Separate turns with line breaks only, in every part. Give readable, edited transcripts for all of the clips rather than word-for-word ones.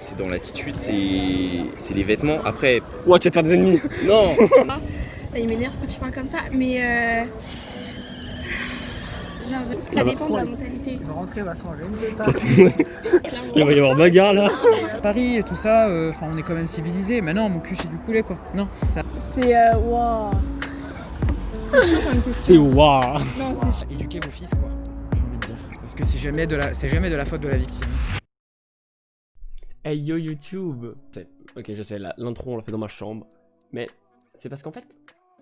c'est dans l'attitude, c'est les vêtements. Après,
Ouais, tu vas te faire des ennemis.
non.
Il m'énerve quand tu parles comme ça, mais genre, ça dépend de la mentalité.
Il va rentrer, va se ranger.
Il va y avoir bagarre là.
Paris et tout ça, on est quand même civilisé. Mais non, mon cul c'est du poulet quoi. Non, ça.
C'est waouh. C'est chaud comme question.
C'est waouh.
Non, c'est chaud.
Éduquez vos fils quoi, j'ai envie de dire. Parce que c'est jamais de la faute de la victime.
Hey yo YouTube. Ok, je sais, l'intro on l'a fait dans ma chambre. Mais c'est parce qu'en fait,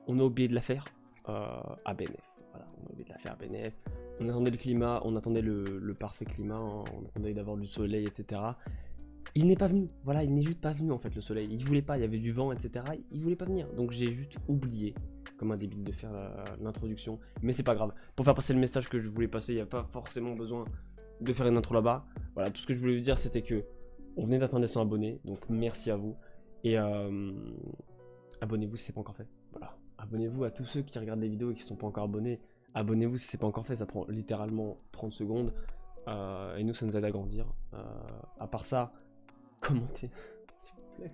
on a oublié de la faire à BNF. Voilà, on a oublié de la faire à BNF. On attendait le climat, on attendait le parfait climat, hein, on attendait d'avoir du soleil, etc. Il n'est pas venu, voilà, il n'est juste pas venu en fait le soleil. Il voulait pas, il y avait du vent, etc. Il voulait pas venir. Donc j'ai juste oublié, comme un débile, de faire l'introduction. Mais c'est pas grave. Pour faire passer le message que je voulais passer, il n'y a pas forcément besoin de faire une intro là-bas. Voilà, tout ce que je voulais vous dire c'était que on venait d'atteindre les 100 abonnés, donc merci à vous. Et abonnez-vous si c'est pas encore fait. Voilà, abonnez-vous à tous ceux qui regardent les vidéos et qui sont pas encore abonnés. Abonnez-vous si c'est pas encore fait, ça prend littéralement 30 secondes. Et nous, ça nous aide à grandir. À part ça, commentez, s'il vous plaît.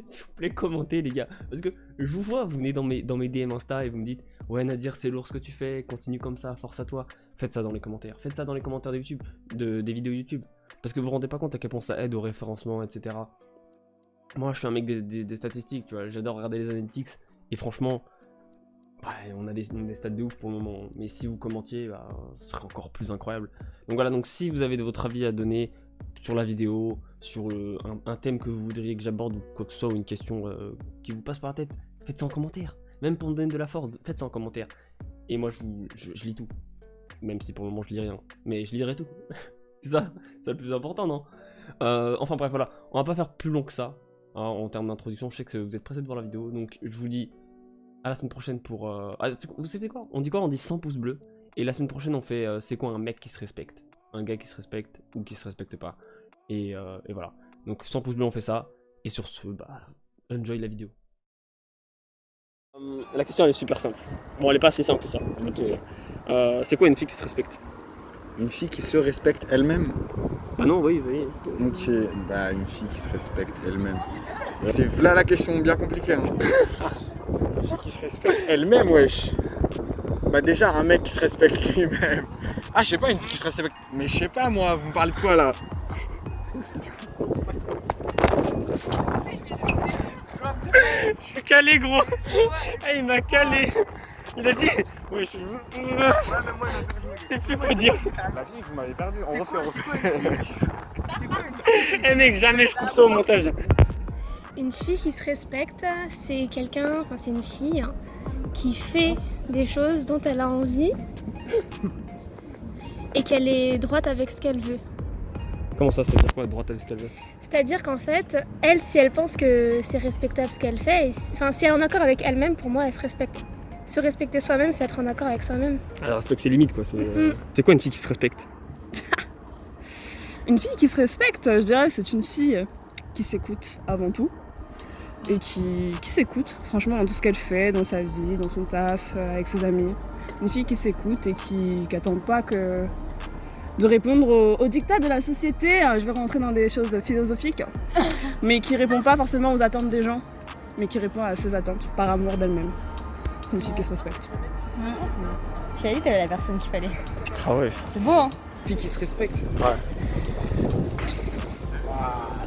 S'il vous plaît, commentez, les gars. Parce que je vous vois, vous venez dans mes DM Insta et vous me dites ouais, Nadir, c'est lourd ce que tu fais, continue comme ça, force à toi. Faites ça dans les commentaires. Faites ça dans les commentaires de YouTube, des vidéos YouTube. Parce que vous vous rendez pas compte à quel point ça aide au référencement, etc. Moi, je suis un mec des statistiques, tu vois. J'adore regarder les analytics. Et franchement, ouais, on a des stats de ouf pour le moment. Mais si vous commentiez, bah, ce serait encore plus incroyable. Donc voilà, donc si vous avez de votre avis à donner sur la vidéo, sur un thème que vous voudriez que j'aborde ou quoi que ce soit, ou une question qui vous passe par la tête, faites ça en commentaire. Même pour me donner de la force, faites ça en commentaire. Et moi, je lis tout. Même si pour le moment, je lis rien. Mais je lirai tout. C'est ça, c'est le plus important, non? Enfin bref, voilà. On va pas faire plus long que ça, hein, en termes d'introduction. Je sais que vous êtes pressés de voir la vidéo. Donc je vous dis à la semaine prochaine pour... vous savez quoi? On dit quoi? On dit 100 pouces bleus. Et la semaine prochaine, on fait c'est quoi un mec qui se respecte? Un gars qui se respecte ou qui se respecte pas. Et voilà. Donc 100 pouces bleus, on fait ça. Et sur ce, bah, enjoy la vidéo. La question, elle est super simple. Bon, elle est pas assez simple que ça. C'est quoi une fille qui se respecte?
Une fille qui se respecte elle-même.
Ah non, oui.
Ok, bah une fille qui se respecte elle-même. C'est là la question bien compliquée. Hein. Une fille qui se respecte elle-même, wesh. Bah déjà un mec qui se respecte lui-même. Ah je sais pas, une fille qui se respecte. Mais je sais pas moi, vous me parlez de quoi là?
Je suis calé, gros. Ah, il m'a calé. Il a dit. Oui, je sais plus quoi dire.
La fille, vous m'avez perdu. On refait.
Eh mec, jamais je coupe ça au montage.
Une fille qui se respecte, c'est quelqu'un, enfin c'est une fille hein, qui fait des choses dont elle a envie et qu'elle est droite avec ce qu'elle veut.
Comment ça, c'est dire quoi, droite avec ce qu'elle veut?
C'est-à-dire qu'en fait, elle, si elle pense que c'est respectable ce qu'elle fait, enfin si elle est en accord avec elle-même, pour moi, elle se respecte. Se respecter soi-même, c'est être en accord avec soi-même.
Elle respecte ses limites, quoi. C'est quoi une fille qui se respecte?
Une fille qui se respecte, je dirais, c'est une fille qui s'écoute avant tout. Et qui s'écoute, franchement, dans tout ce qu'elle fait, dans sa vie, dans son taf, avec ses amis. Une fille qui s'écoute et qui n'attend pas que de répondre aux dictats de la société. Je vais rentrer dans des choses philosophiques, mais qui répond pas forcément aux attentes des gens, mais qui répond à ses attentes par amour d'elle-même. Une fille qui se respecte.
J'ai dit que t'avais la personne qu'il fallait.
Ah ouais.
C'est beau, hein?
Une fille qui se respecte.
Ouais.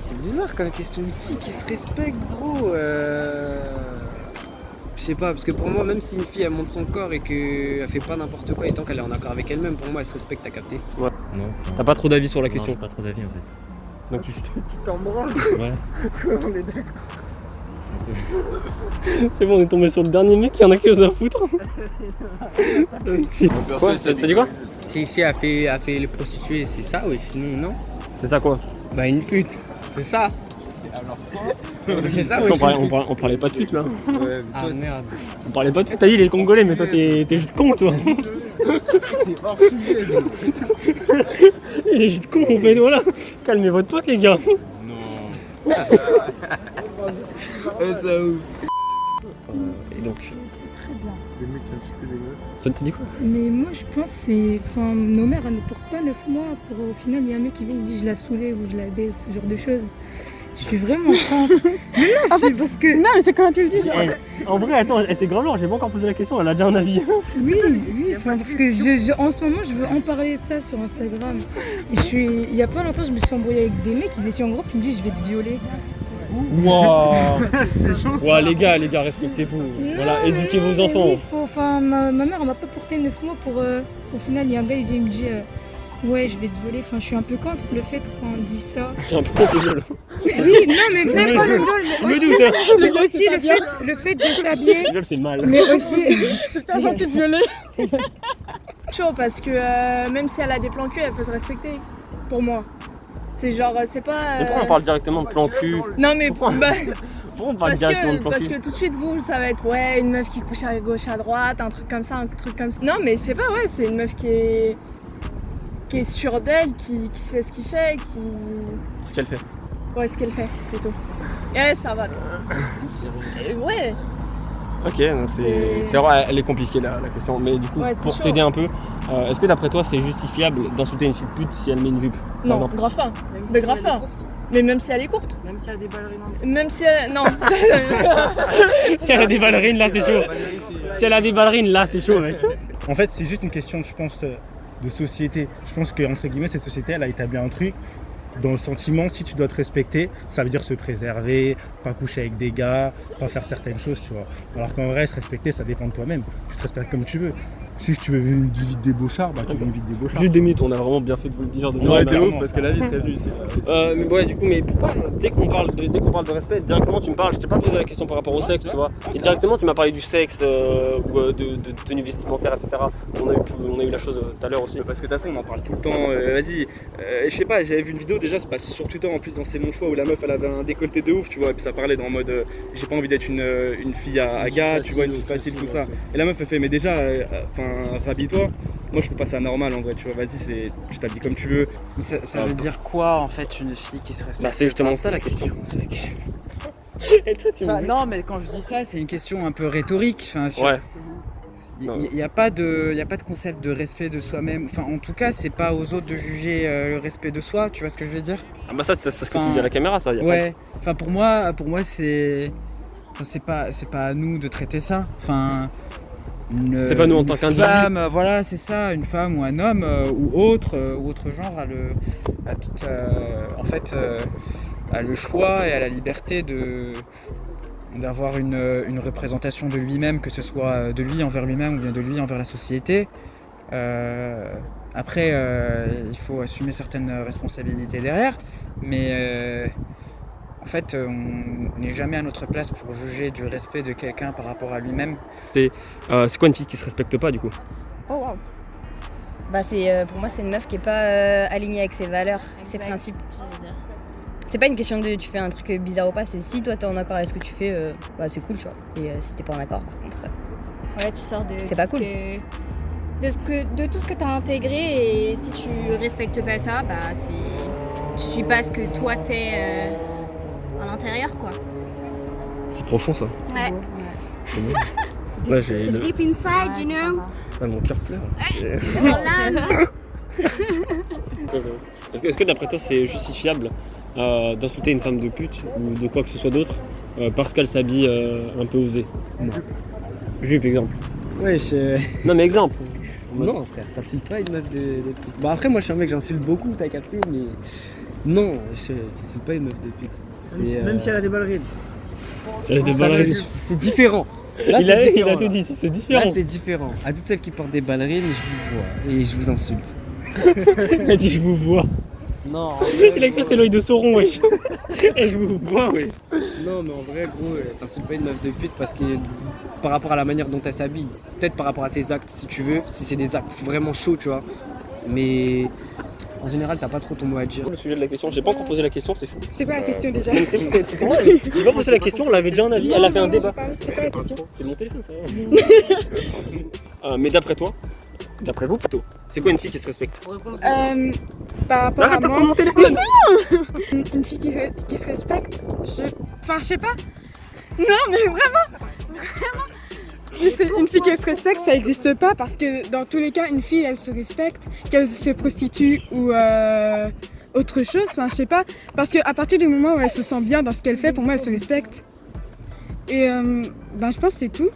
C'est bizarre comme question, une fille qui se respecte, gros. Je sais pas, parce que pour moi, même si une fille elle monte son corps et qu'elle fait pas n'importe quoi et tant qu'elle est en accord avec elle-même, pour moi elle se respecte, t'as capté.
Ouais.
Non.
T'as pas trop d'avis sur la
Non,
question?
j'ai pas trop d'avis en fait.
Donc tu
t'en branles.
Ouais.
On est d'accord.
C'est bon, on est tombé sur le dernier mec qui en a quelque chose à foutre. Quoi? T'as dit quoi?
Si elle fait les prostituées, c'est ça, oui, sinon non.
C'est ça quoi?
Bah une pute, c'est ça.
Alors quoi?
C'est ça,
Parce
oui.
qu'on parlait pas de pute là.
Ouais,
Ah merde.
On parlait pas de pute, t'as dit il est congolais, mais toi t'es juste con toi. Il est juste con en fait, voilà. Calmez votre pote les gars.
Non. Ça ouf.
Et donc,
C'est très bien.
Des mecs qui insultaient des meufs.
ça te dit quoi?
Mais moi je pense que c'est. Enfin, nos mères elles ne portent pas 9 mois pour au final il y a un mec qui vient et dit je la saoulais ou je la baise, ce genre de choses. Je suis vraiment contre. Mais non, c'est parce que.
Non, mais c'est quand tu le dis, genre.
En vrai, attends, c'est grave long, j'ai pas encore posé la question, elle a déjà un avis.
Oui, enfin, parce que en ce moment je veux en parler de ça sur Instagram. Et il y a pas longtemps je me suis embrouillée avec des mecs, ils étaient en groupe, ils me disent je vais te violer.
Waouh! Ouais, les gars, respectez-vous. Voilà,
Non,
éduquez
mais
vos enfants.
oui, enfin, ma mère elle m'a pas porté 9 mois pour. Au final il y a un gars il vient me dire ouais je vais te violer. Enfin je suis un peu contre le fait quand on dit ça.
J'ai un peu contre le viol.
Oui, non mais même pas le viol,
Je me doute, hein.
mais aussi le fait de s'habiller.
Le viol, c'est mal.
Mais aussi.
C'est pas gentil de violer.
Chaud parce que même si elle a des plans cul, elle peut se respecter. Pour moi. C'est genre, c'est pas.
Mais pourquoi on parle directement de plan cul?
Non mais
Pourquoi
bah,
Pourquoi on parle directement de plan
parce
cul?
que tout de suite vous ça va être ouais une meuf qui couche à gauche à droite, un truc comme ça, un truc comme ça. Non mais je sais pas, ouais, c'est une meuf qui est sûre d'elle, qui sait ce qu'il fait, qui.
Ce qu'elle fait.
Ouais, ce qu'elle fait plutôt. Ouais, ça va toi. Et ouais.
Ok, non, c'est vrai, elle est compliquée la question, mais du coup,
Ouais, c'est
pour
chaud.
t'aider un peu, est-ce que d'après toi c'est justifiable d'insulter une fille de pute si elle met une jupe par
Non,
exemple?
grave pas. Mais grave pas. Mais même si elle est courte.
Même s'il y a des ballerines en
Même si elle. Non.
Si elle a des ballerines, là c'est chaud. Si elle a des ballerines, là c'est chaud, mec.
En fait, c'est juste une question, je pense, de société. Je pense que entre guillemets, cette société, elle a établi un truc. Dans le sentiment, si tu dois te respecter, ça veut dire se préserver, pas coucher avec des gars, pas faire certaines choses, tu vois. Alors qu'en vrai, se respecter, ça dépend de toi-même. Tu te respectes comme tu veux. Si tu veux vivre une vie de débauchard, bah tu vis une vie de débauchard.
Juste des mythes, on a vraiment bien fait de vous le dire.
Ouais, t'es ouf parce que la vie serait venue ici.
Mais ouais, du coup, mais pourquoi dès qu'on parle de respect, directement tu me parles, je t'ai pas posé la question par rapport au sexe, tu vois, et directement tu m'as parlé du sexe ou de tenue vestimentaire, etc. On a eu la chose tout à l'heure aussi.
Parce que de toute façon on en parle tout le temps, vas-y, je sais pas, j'avais vu une vidéo déjà, c'est pas sur Twitter en plus dans C'est mon choix où la meuf elle avait un décolleté de ouf, tu vois, et puis ça parlait en mode j'ai pas envie d'être une fille à gars, tu vois, une fille facile, tout ça. Et la meuf elle fait mais déjà, rhabille-toi. Moi je trouve pas ça normal en vrai, tu vois, vas-y, tu t'habilles comme tu veux.
Mais ça veut dire quoi en fait une fille qui se respecte?
Bah c'est justement ça la question. Et toi tu me dis...
Non mais quand je dis ça c'est une question un peu rhétorique. Enfin,
Ouais.
Il n'y a pas de concept de respect de soi-même. Enfin, en tout cas, c'est pas aux autres de juger le respect de soi. Tu vois ce que je veux dire?
Ah bah ça c'est ce que tu dis à la caméra, ça. Y a
ouais. Enfin, pour moi, c'est pas à nous de traiter ça. Enfin,
c'est pas nous en tant qu'individu.
Une femme, voilà, c'est ça. Une femme ou un homme ou autre genre a le choix et a la liberté d'avoir une représentation de lui-même, que ce soit de lui envers lui-même ou bien de lui envers la société. Après, il faut assumer certaines responsabilités derrière, mais en fait, on n'est jamais à notre place pour juger du respect de quelqu'un par rapport à lui-même.
C'est quoi une fille qui se respecte pas du coup?
Oh wow.
Bah pour moi c'est une meuf qui est pas alignée avec ses valeurs, ses principes. C'est pas une question de tu fais un truc bizarre ou pas, c'est si toi t'es en accord avec ce que tu fais, bah c'est cool tu vois. Et si t'es pas en accord par contre,
Ouais, tu sors de.
c'est pas cool.
De tout ce que tu as intégré et si tu respectes pas ça, bah tu suis pas ce que toi t'es à l'intérieur quoi.
C'est profond ça.
Ouais.
C'est bon. Ouais, j'ai
C'est deep inside, you know.
Ah, mon cœur pleure.
Dans l'âme.
Est-ce que d'après toi c'est justifiable d'insulter une femme de pute ou de quoi que ce soit d'autre parce qu'elle s'habille un peu osé? Jupe exemple.
Ouais,
Non mais exemple.
Non frère, t'insultes pas une meuf de pute. Bah après moi je suis un mec, j'insulte beaucoup, t'as capté, mais non, t'insultes pas une meuf de pute. Même si elle a des ballerines.
Si elle a des ballerines.
C'est différent. Là,
Il a
différent,
tout
là.
dit, c'est différent.
Là c'est différent. À toutes celles qui portent des ballerines, je vous vois et je vous insulte.
Il a dit je vous vois.
Non.
Il a écrit c'est l'œil de Sauron, wesh. Et je vous vois, ouais.
Non mais en vrai gros, t'insultes pas une meuf de pute parce que par rapport à la manière dont elle s'habille, peut-être par rapport à ses actes si tu veux, si c'est des actes vraiment chauds tu vois. Mais en général t'as pas trop ton mot à dire.
Le sujet de la question, j'ai pas encore posé la question, c'est fou.
C'est quoi la question déjà?
J'ai pas posé la question, on avait déjà un avis, elle a fait un débat.
C'est quoi la question?
C'est mon téléphone ça. Mais d'après toi, d'après vous plutôt, c'est quoi une fille qui se respecte?
Par rapport
Arrête de
à moi,
prendre mon téléphone.
une fille qui se respecte, je sais pas. Non mais vraiment, Mais c'est une fille qui se respecte, ça n'existe pas parce que dans tous les cas, une fille, elle se respecte, qu'elle se prostitue ou autre chose, enfin, je sais pas. Parce qu'à partir du moment où elle se sent bien dans ce qu'elle fait, pour moi, elle se respecte. Et je pense que c'est tout.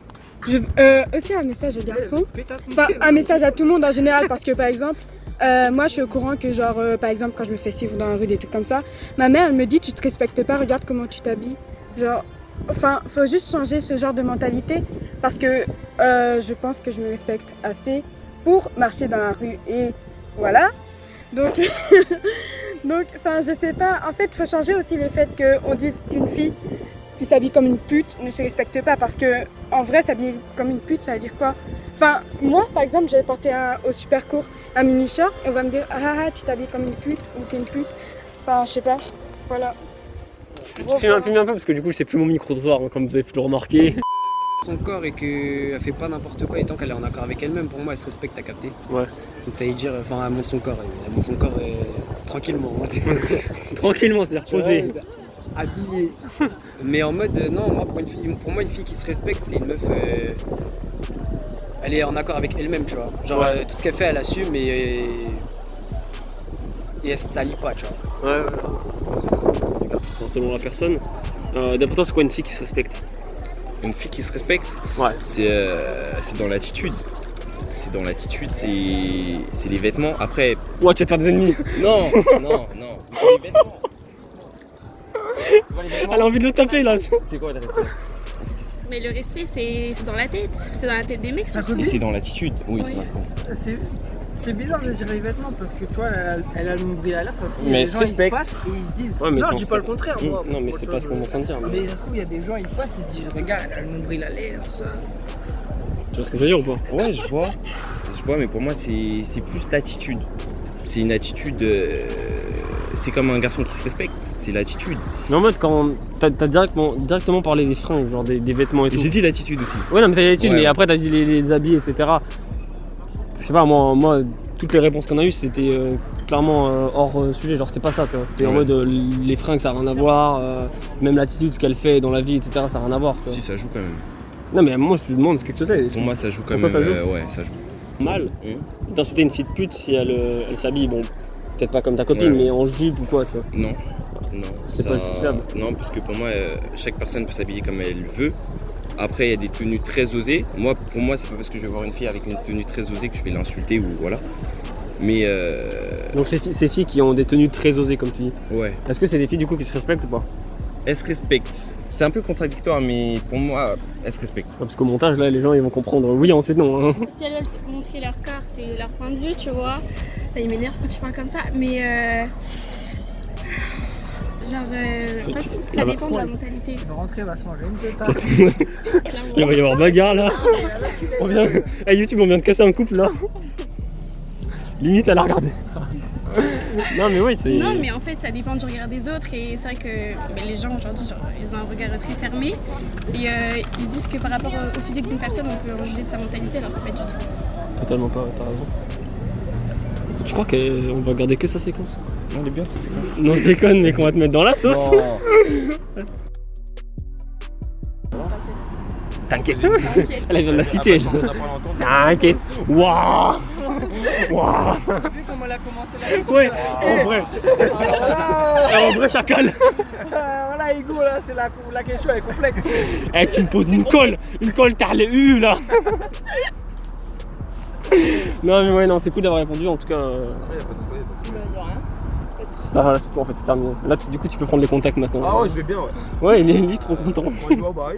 Aussi un message aux garçons, enfin un message à tout le monde en général parce que par exemple, moi je suis au courant que genre par exemple quand je me fais suivre dans la rue des trucs comme ça, ma mère elle me dit tu te respectes pas, regarde comment tu t'habilles. Genre, enfin faut juste changer ce genre de mentalité parce que je pense que je me respecte assez pour marcher dans la rue et voilà. Donc, enfin je sais pas, en fait faut changer aussi le fait qu'on dise qu'une fille qui s'habille comme une pute ne se respecte pas parce que en vrai s'habiller comme une pute ça veut dire quoi? Enfin moi par exemple j'avais porté au super court un mini short et on va me dire ah tu t'habilles comme une pute ou t'es une pute, enfin je sais pas, voilà.
Tu filmes un peu parce que du coup c'est plus mon micro-trottoir comme vous avez pu le remarquer.
Son corps et qu'elle fait pas n'importe quoi et tant qu'elle est en accord avec elle-même, pour moi elle se respecte, t'as capté.
Ouais.
Donc ça veut dire, enfin elle monte son corps tranquillement.
Tranquillement, c'est-à-dire posé.
Ouais, habillée. Mais en mode, non, moi pour moi une fille qui se respecte, c'est une meuf, elle est en accord avec elle-même, tu vois. Genre tout ce qu'elle fait, elle assume et elle se salit pas, tu vois.
Ouais.
C'est ça.
Enfin, selon la personne, d'après toi c'est quoi une fille qui se respecte?
Une fille qui se respecte, c'est dans l'attitude. C'est dans l'attitude, c'est les vêtements. Après.
Ouais, tu vas te faire des ennemis.
Non. C'est les vêtements.
Elle a envie de le taper là.
C'est quoi le respect?
Mais le respect, c'est dans la tête. C'est dans la tête des mecs.
Et c'est dans l'attitude. Oui, c'est d'accord.
C'est bizarre de dire les vêtements parce que toi, elle a le nombril à l'air, ça se trouve,
mais
les gens ils se passent et ils se disent.
Ouais, mais
non, je dis pas le contraire, moi.
Non, mais c'est pas ce qu'on est en train de dire.
Mais ça se trouve, il y a des gens, ils passent, ils se disent, regarde, elle a le nombril à l'air, ça.
Tu vois ce que je veux dire ou pas?
Ouais, je vois, mais pour moi, c'est plus l'attitude. C'est une attitude. C'est comme un garçon qui se respecte, c'est l'attitude.
Mais en mode, quand t'as directement parlé des fringues, genre des vêtements et tout.
J'ai dit l'attitude aussi.
Ouais, non, mais t'as dit l'attitude, mais après t'as dit les habits, etc. Je sais pas, moi, toutes les réponses qu'on a eues, c'était clairement hors sujet, genre c'était pas ça, tu vois. C'était en mode les fringues, ça n'a rien à voir, même l'attitude, ce qu'elle fait dans la vie, etc., ça n'a rien à voir.
Si, ça joue quand même.
Non, mais moi, je me demande ce que c'est.
Pour moi, ça joue quand même.
Toi, ça joue
ouais, ça joue.
Mal d'insulter une fille de pute si elle s'habille, bon, peut-être pas comme ta copine, mais en jupe ou quoi, tu vois.
Non.
C'est pas justifiable.
Non, parce que pour moi, chaque personne peut s'habiller comme elle veut. Après, il y a des tenues très osées. Pour moi, c'est pas parce que je vais voir une fille avec une tenue très osée que je vais l'insulter ou voilà. Mais
donc ces filles qui ont des tenues très osées, comme tu dis.
Ouais.
Est-ce que c'est des filles du coup qui se respectent ou pas?
Elles se respectent. C'est un peu contradictoire, mais pour moi, elles se respectent.
Parce qu'au montage, là, les gens ils vont comprendre oui, ensuite non. Hein.
Si elles veulent montrer leur corps, c'est leur point de vue, tu vois. Là, il m'énerve quand tu parles comme ça, mais en fait, ça dépend de la mentalité.
Il va rentrer, va se manger une pétard.
Il va y avoir bagarre là. Hey, YouTube, on vient de casser un couple là. Limite, elle a regardé. Non, mais oui, c'est.
Non, mais en fait, ça dépend du regard des autres. Et c'est vrai que les gens aujourd'hui, ils ont un regard très fermé. Et ils se disent que par rapport au physique d'une personne, on peut en juger de sa mentalité, alors que pas du tout.
Totalement pas, t'as raison. Je crois qu'on va garder que sa séquence.
On est bien sa séquence.
Non, je déconne, mais qu'on va te mettre dans la sauce. T'inquiète. Elle vient de la citer. T'inquiète. Waouh. Waouh.
T'as vu comment elle a commencé la
Ouais, en vrai chacal.
Voilà, Hugo, là, c'est la question, elle est complexe.
Eh, tu me poses une colle, t'as les U là. Non, mais ouais, non, c'est cool d'avoir répondu en tout cas. Ah, là, c'est tout en fait, c'est terminé. Là, du coup, tu peux prendre les contacts maintenant.
Ah ouais, je vais bien, ouais.
Ouais, il est trop content.
Moi, je vois, bah oui.